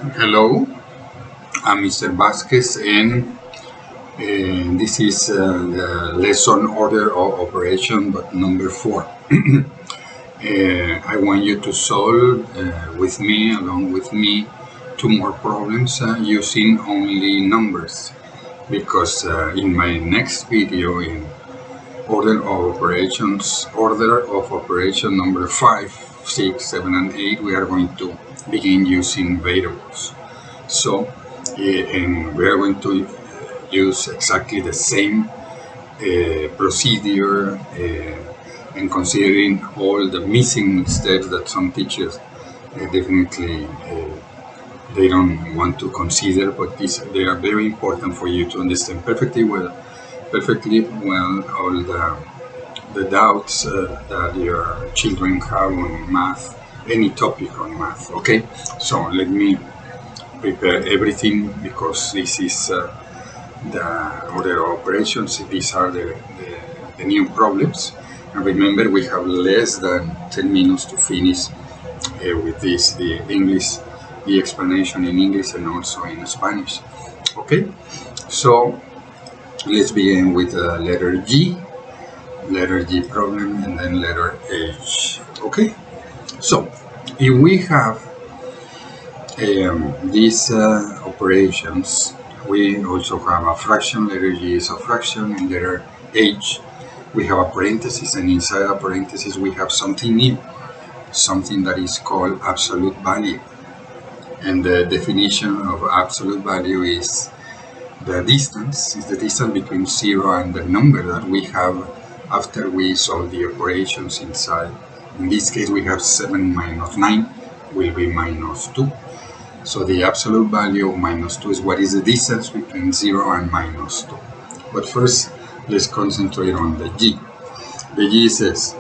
Hello, I'm Mr. Vasquez, and this is the lesson order of operation, but number 4. I want you to solve along with me, two more problems using only numbers, because in my next video, in order of operation number 5, 6, 7, and 8, we are going to begin using variables. So, and we are going to use exactly the same procedure and considering all the missing steps that some teachers definitely they don't want to consider, but they are very important for you to understand perfectly well all the doubts that your children have on math, any topic on math. Okay, so let me prepare everything, because this is the order of operations. These are the new problems, and remember we have less than 10 minutes to finish with this, the explanation in English and also in Spanish. Okay, so let's begin with letter G problem, and then letter H. Okay, so if we have these operations, we also have a fraction. Letter G is a fraction, and letter H we have a parenthesis, and inside a parenthesis we have something new, something that is called absolute value. And the definition of absolute value is the distance between 0 and the number that we have after we solve the operations inside. In this case we have 7 minus 9 will be minus 2. So the absolute value of minus 2 is what is the distance between 0 and minus 2. But first, let's concentrate on the G. The G says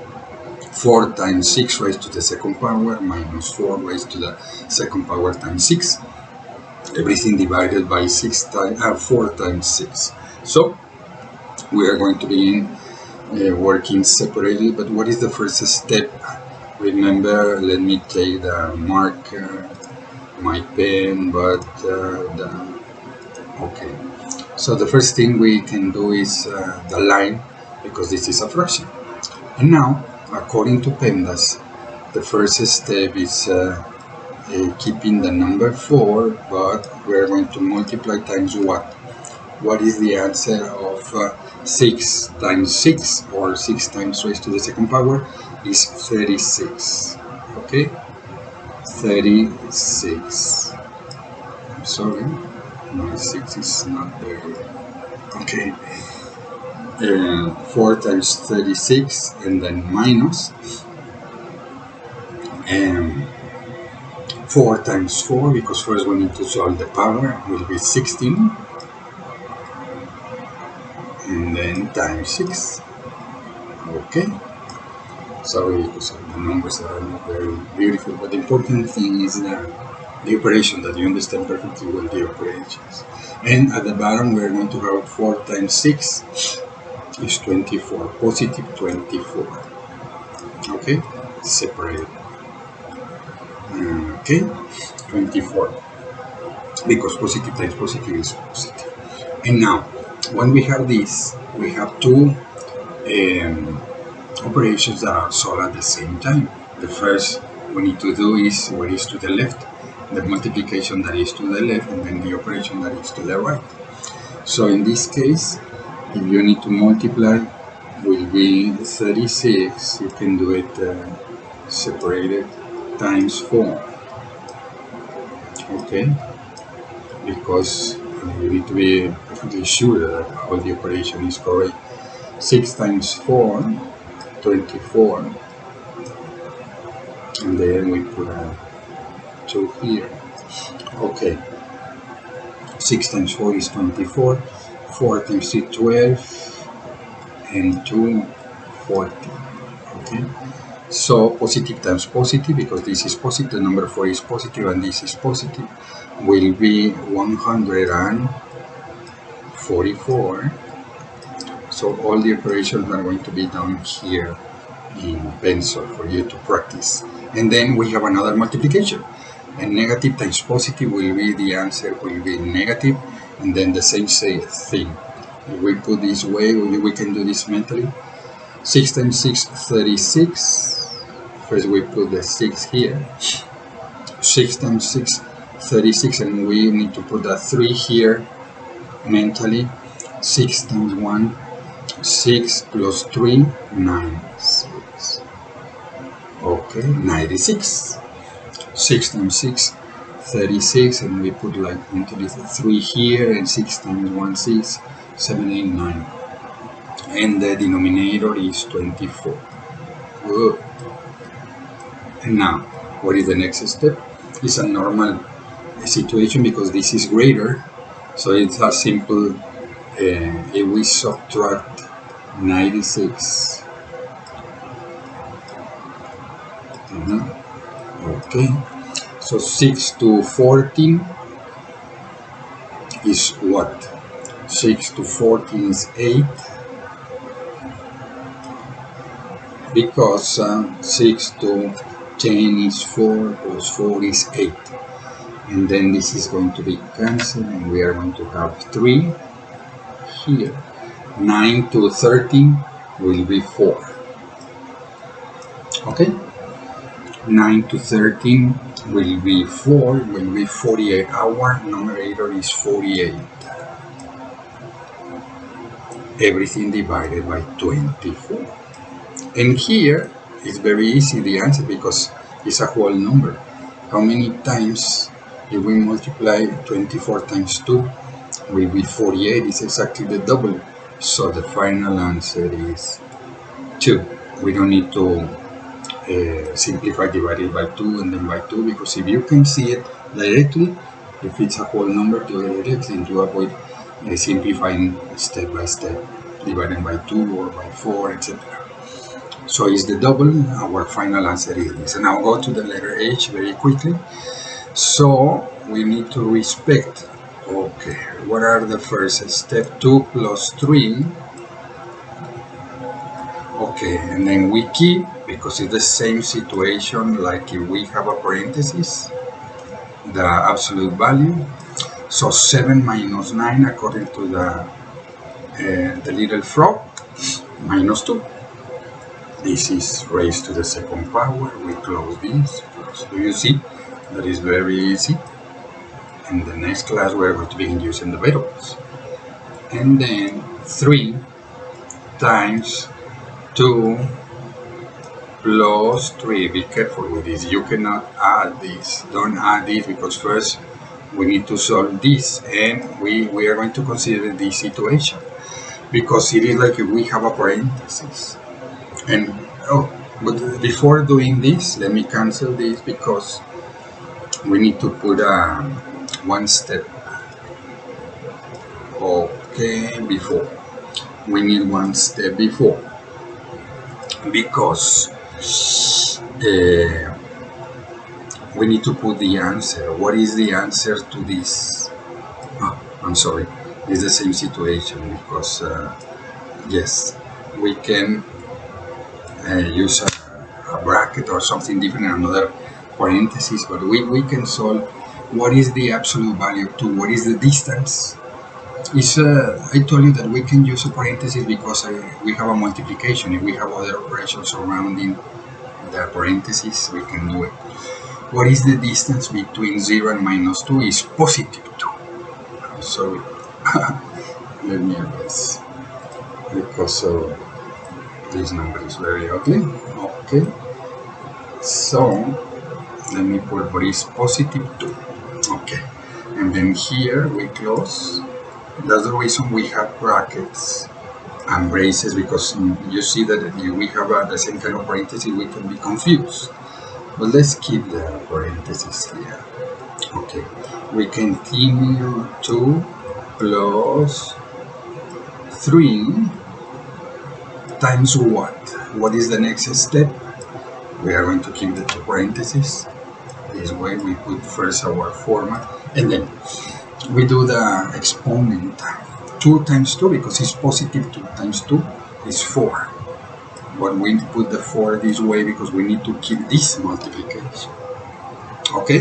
4 times 6 raised to the second power minus 4 raised to the second power times 6. Everything divided by 4 times 6. So we are going to begin working separately, but what is the first step? Remember, let me take the marker, my pen, but okay. So the first thing we can do is the line, because this is a fraction. And now, according to PEMDAS, the first step is keeping the number 4, but we're going to multiply times what? What is the answer of 6 times 6, or 6 times raised to the second power, is 36. Okay? 36. I'm sorry, my 6 is not there. Okay. 4 times 36, and then minus 4 times 4, because first we need to solve the power, will be 16, and then times 6. Okay, sorry because the numbers are not very beautiful, but the important thing is that the operation, that you understand perfectly well the operations. And at the bottom we're going to have 4 times 6 is 24, positive 24. Okay, separated. Okay, 24, because positive times positive is positive. And now, when we have this, we have two operations that are solved at the same time. The first we need to do is what is to the left, the multiplication that is to the left, and then the operation that is to the right. So in this case, if you need to multiply, will be 36, you can do it separated, times 4. Okay, because you need to be perfectly sure that all the operation is correct. 6 times 4, 24, and then we put a 2 here. Okay, 6 times 4 is 24, 4 times 3, 12, and 2, 40. Okay, so positive times positive, because this is positive, the number 4 is positive, and this is positive, will be 144. So all the operations are going to be done here in pencil for you to practice. And then we have another multiplication. And negative times positive will be, the answer will be negative, and then the same thing. If we put this way, we can do this mentally. 6 times 6, 36. First we put the 6 here. 6 times 6, 36, and we need to put the 3 here mentally. 6 times 1, 6 plus 3, 9. 6. Okay, 96. 6 times 6, 36, and we put like into this 3 here, and 6 times 1, 6, 7, 8, 9. And the denominator is 24. Good. And now, what is the next step? It's a normal situation because this is greater. So it's a simple, if we subtract 96. Okay, so 6 to 14 is what? 6 to 14 is 8, because 6 to 10 is 4, plus 4 is 8. And then this is going to be cancelled, and we are going to have 3 here. 9 to 13 will be 4. Okay? 9 to 13 will be 4, will be 48. Our numerator is 48. Everything divided by 24. And here it's very easy, the answer, because it's a whole number. How many times, if we multiply 24 times 2, will be 48. It's exactly the double. So the final answer is 2. We don't need to simplify divided by 2 and then by 2, because if you can see it directly, if it's a whole number directly, to avoid simplifying step by step, dividing by 2 or by 4, etc. So it's the double. Our final answer is this. And now go to the letter H very quickly. So we need to respect. Okay, what are the first step? 2 plus 3. Okay, and then we keep, because it's the same situation like if we have a parenthesis, the absolute value. So 7 minus 9, according to the little frog, minus 2. This is raised to the second power. We close this. So you see, that is very easy. In the next class, we're going to begin using the variables. And then 3 times 2 plus 3. Be careful with this. You cannot add this. Don't add this, because first we need to solve this, and we are going to consider this situation, because it is like if we have a parenthesis. And but before doing this, let me cancel this, because we need to put one step. Okay, before we need one step before, because we need to put the answer. What is the answer to this? I'm sorry, it's the same situation, because yes, we can use a bracket or something different, another parenthesis, but we can solve what is the absolute value of 2, what is the distance. I told you that we can use a parenthesis because we have a multiplication. If we have other operations surrounding the parenthesis, we can do it. What is the distance between 0 and minus 2 is positive 2. I'm sorry. Let me erase, because this number is very ugly. Okay, so let me put what is positive 2. Okay, and then here we close. That's the reason we have brackets and braces, because you see that if we have the same kind of parenthesis, we can be confused. But let's keep the parenthesis here. Okay, we continue 2 plus 3 times what? What is the next step? We are going to keep the 2 parentheses. This way we put first our format, and then we do the exponent. 2 times 2, because it's positive 2 times 2 is 4. But we put the 4 this way because we need to keep this multiplication. Okay?